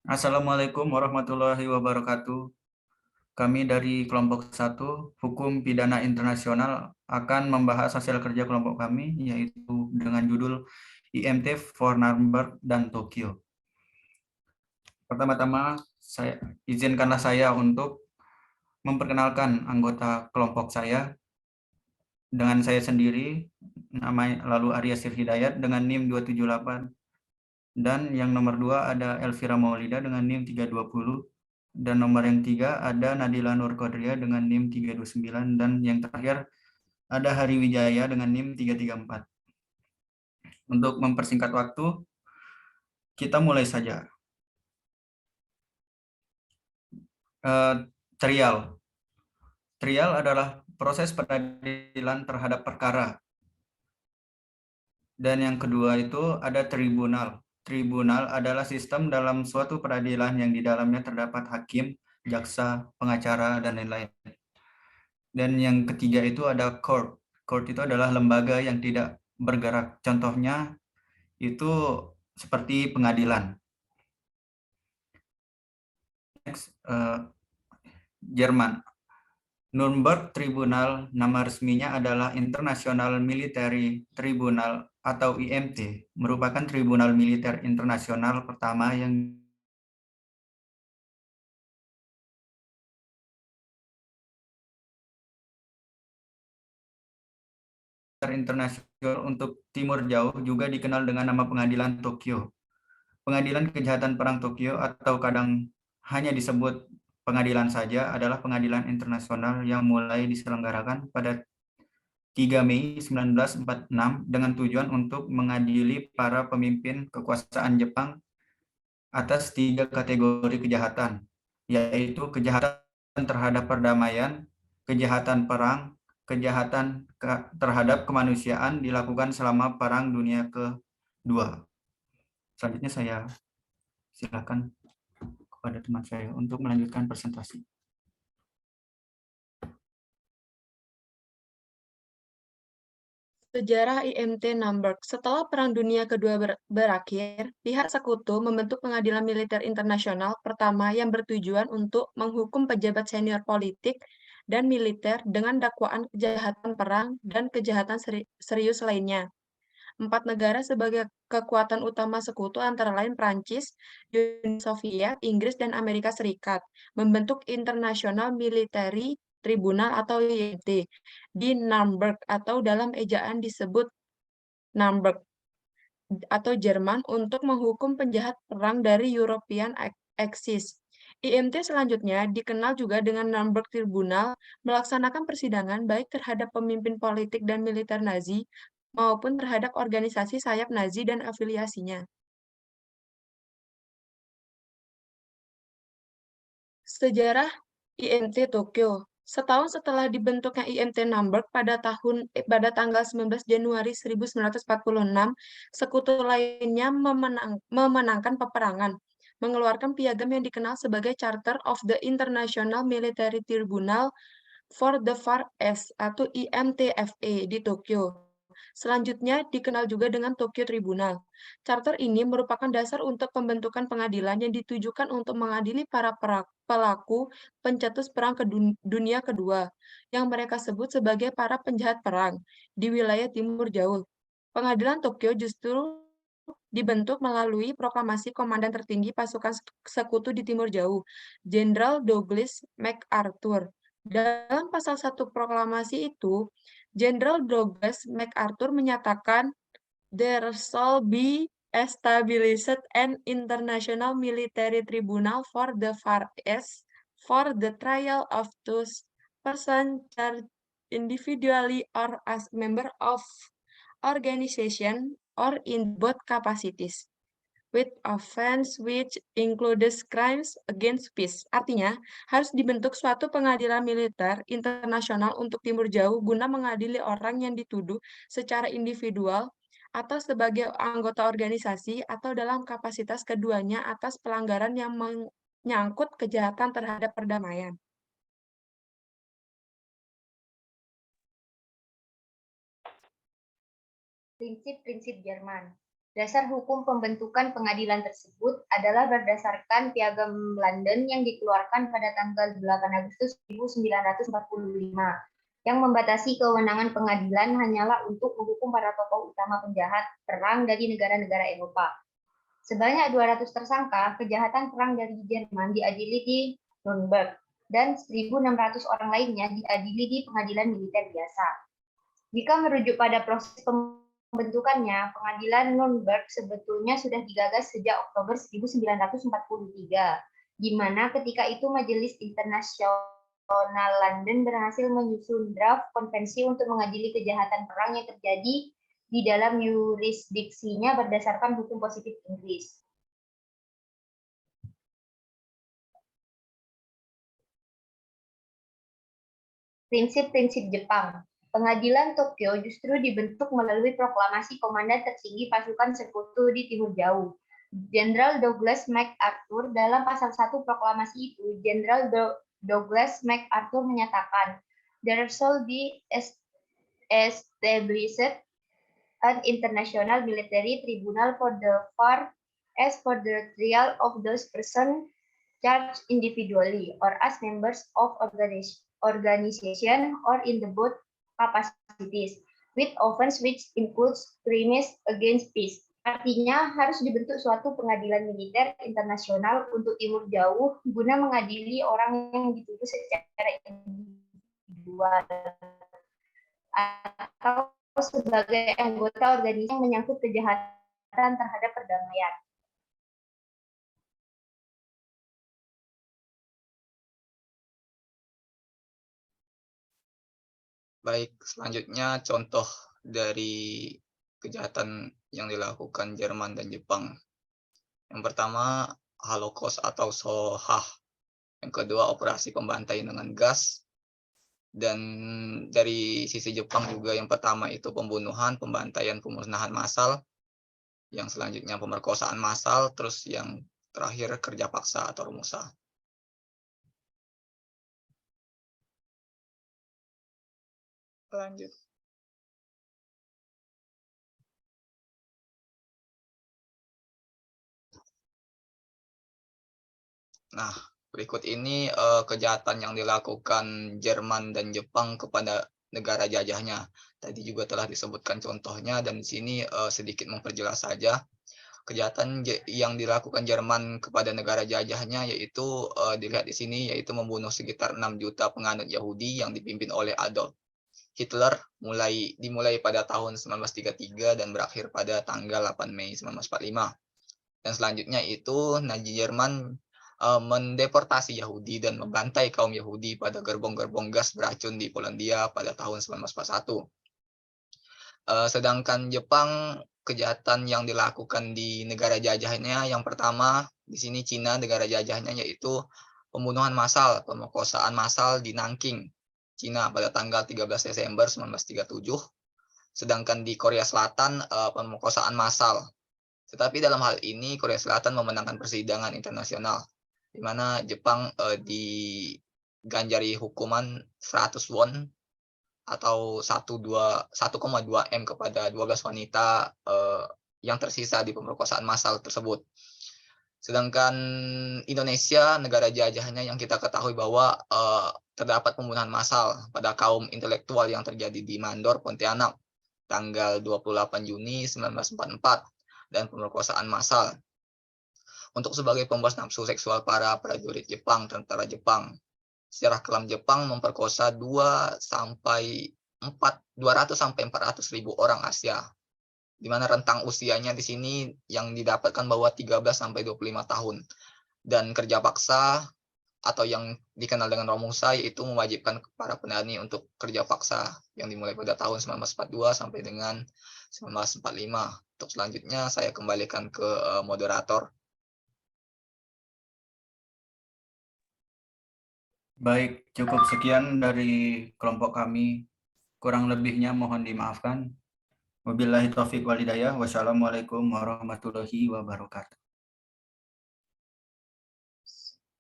Assalamualaikum warahmatullahi wabarakatuh. Kami dari kelompok 1 Hukum Pidana Internasional akan membahas hasil kerja kelompok kami, yaitu dengan judul IMT for Nuremberg dan Tokyo. Pertama-tama, izinkanlah saya untuk memperkenalkan anggota kelompok saya. Dengan saya sendiri, namanya lalu Arya Sir Hidayat dengan NIM 278. Dan yang nomor 2 ada Elvira Maulida dengan NIM 320. Dan nomor yang 3 ada Nadila Nur Kodria dengan NIM 329. Dan yang terakhir ada Hari Wijaya dengan NIM 334. Untuk mempersingkat waktu, kita mulai saja. Trial. Trial adalah proses peradilan terhadap perkara. Dan yang kedua itu ada tribunal. Tribunal adalah sistem dalam suatu peradilan yang di dalamnya terdapat hakim, jaksa, pengacara, dan lain-lain. Dan yang ketiga itu ada court. Court itu adalah lembaga yang tidak bergerak. Contohnya itu seperti pengadilan. Next, Jerman. Nuremberg Tribunal nama resminya adalah International Military Tribunal atau IMT, merupakan tribunal militer internasional pertama yang internasional untuk Timur Jauh, juga dikenal dengan nama Pengadilan Tokyo. Pengadilan Kejahatan Perang Tokyo atau kadang hanya disebut pengadilan saja adalah pengadilan internasional yang mulai diselenggarakan pada 3 Mei 1946 dengan tujuan untuk mengadili para pemimpin kekuasaan Jepang atas 3 kategori kejahatan, yaitu kejahatan terhadap perdamaian, kejahatan perang, kejahatan terhadap kemanusiaan dilakukan selama Perang Dunia Kedua. Selanjutnya saya silakan kepada teman saya untuk melanjutkan presentasi. Sejarah IMT Nuremberg. Setelah Perang Dunia Kedua berakhir, pihak sekutu membentuk pengadilan militer internasional pertama yang bertujuan untuk menghukum pejabat senior politik dan militer dengan dakwaan kejahatan perang dan kejahatan serius lainnya. 4 negara sebagai kekuatan utama sekutu antara lain Prancis, Uni Soviet, Inggris, dan Amerika Serikat membentuk International Military Tribunal atau IMT di Nuremberg atau dalam ejaan disebut Nuremberg atau Jerman untuk menghukum penjahat perang dari European Axis. IMT selanjutnya dikenal juga dengan Nuremberg Tribunal melaksanakan persidangan baik terhadap pemimpin politik dan militer Nazi maupun terhadap organisasi sayap Nazi dan afiliasinya. Sejarah IMT Tokyo. Setahun setelah dibentuknya IMT Nuremberg pada tanggal 19 Januari 1946, sekutu lainnya memenangkan peperangan, mengeluarkan piagam yang dikenal sebagai Charter of the International Military Tribunal for the Far East atau IMTFE di Tokyo. Selanjutnya dikenal juga dengan Tokyo Tribunal. Charter ini merupakan dasar untuk pembentukan pengadilan yang ditujukan untuk mengadili para pelaku pencetus perang dunia kedua, yang mereka sebut sebagai para penjahat perang di wilayah Timur Jauh. Pengadilan Tokyo justru dibentuk melalui proklamasi Komandan Tertinggi Pasukan Sekutu di Timur Jauh, Jenderal Douglas MacArthur. Dalam pasal 1 proklamasi itu, Jenderal Douglas MacArthur menyatakan, "There shall be established an international military tribunal for the Far East for the trial of those persons charged individually or as member of organization or in both capacities with offense which includes crimes against peace." Artinya, harus dibentuk suatu pengadilan militer internasional untuk Timur Jauh guna mengadili orang yang dituduh secara individual atau sebagai anggota organisasi atau dalam kapasitas keduanya atas pelanggaran yang menyangkut kejahatan terhadap perdamaian. Prinsip-prinsip Jerman. Dasar hukum pembentukan pengadilan tersebut adalah berdasarkan Piagam London yang dikeluarkan pada tanggal 8 Agustus 1945, yang membatasi kewenangan pengadilan hanyalah untuk menghukum para tokoh utama penjahat perang dari negara-negara Eropa. Sebanyak 200 tersangka kejahatan perang dari Jerman diadili di Nuremberg, dan 1.600 orang lainnya diadili di pengadilan militer biasa. Jika merujuk pada proses pembentukannya, pengadilan Nuremberg sebetulnya sudah digagas sejak Oktober 1943, di mana ketika itu Majelis Internasional London berhasil menyusun draft konvensi untuk mengadili kejahatan perang yang terjadi di dalam yurisdiksinya berdasarkan hukum positif Inggris. Prinsip-prinsip Jepang. Pengadilan Tokyo justru dibentuk melalui proklamasi Komandan Tertinggi Pasukan Sekutu di Timur Jauh, Jenderal Douglas MacArthur. Dalam pasal 1 proklamasi itu, Jenderal Douglas MacArthur menyatakan, "There shall be established an international military tribunal for the far as for the trial of those persons charged individually or as members of organization or in the both capacities, with offense which includes crimes against peace." Artinya harus dibentuk suatu pengadilan militer internasional untuk Timur Jauh guna mengadili orang yang dituduh secara individual atau sebagai anggota organisasi yang menyangkut kejahatan terhadap perdamaian. Baik, selanjutnya contoh dari kejahatan yang dilakukan Jerman dan Jepang. Yang pertama, Holocaust atau Shoah. Yang kedua, operasi pembantaian dengan gas. Dan dari sisi Jepang juga yang pertama itu pembunuhan, pembantaian, pemusnahan massal. Yang selanjutnya pemerkosaan massal, terus yang terakhir kerja paksa atau rumusa. Lanjut. Nah, berikut ini kejahatan yang dilakukan Jerman dan Jepang kepada negara jajahnya. Tadi juga telah disebutkan contohnya, dan di sini sedikit memperjelas saja. Kejahatan yang dilakukan Jerman kepada negara jajahnya yaitu dilihat di sini, yaitu membunuh sekitar 6 juta penganut Yahudi yang dipimpin oleh Adolf Hitler dimulai pada tahun 1933 dan berakhir pada tanggal 8 Mei 1945. Dan selanjutnya itu Nazi Jerman mendeportasi Yahudi dan membantai kaum Yahudi pada gerbong-gerbong gas beracun di Polandia pada tahun 1941. Sedangkan Jepang, kejahatan yang dilakukan di negara jajahnya, yang pertama di sini Cina, negara jajahnya, yaitu pembunuhan massal, pemerkosaan massal di Nanking, Cina pada tanggal 13 Desember 1937. Sedangkan di Korea Selatan pemerkosaan massal. Tetapi dalam hal ini Korea Selatan memenangkan persidangan internasional, di mana Jepang diganjari hukuman 100 won atau 1,2 M kepada 12 wanita yang tersisa di pemerkosaan massal tersebut. Sedangkan Indonesia, negara jajahnya, yang kita ketahui bahwa terdapat pembunuhan massal pada kaum intelektual yang terjadi di Mandor, Pontianak, tanggal 28 Juni 1944, dan pemerkosaan massal untuk sebagai pemuas nafsu seksual para prajurit Jepang, tentara Jepang. Sejarah kelam Jepang memperkosa 200 sampai 400 ribu orang Asia, di mana rentang usianya di sini yang didapatkan bahwa 13 sampai 25 tahun. Dan kerja paksa atau yang dikenal dengan romusa, yaitu mewajibkan para penani untuk kerja paksa yang dimulai pada tahun 1942 sampai dengan 1945. Untuk selanjutnya saya kembalikan ke moderator. Baik, cukup sekian dari kelompok kami. Kurang lebihnya mohon dimaafkan. Wabillahi taufiq walhidayah. Wassalamualaikum warahmatullahi wabarakatuh.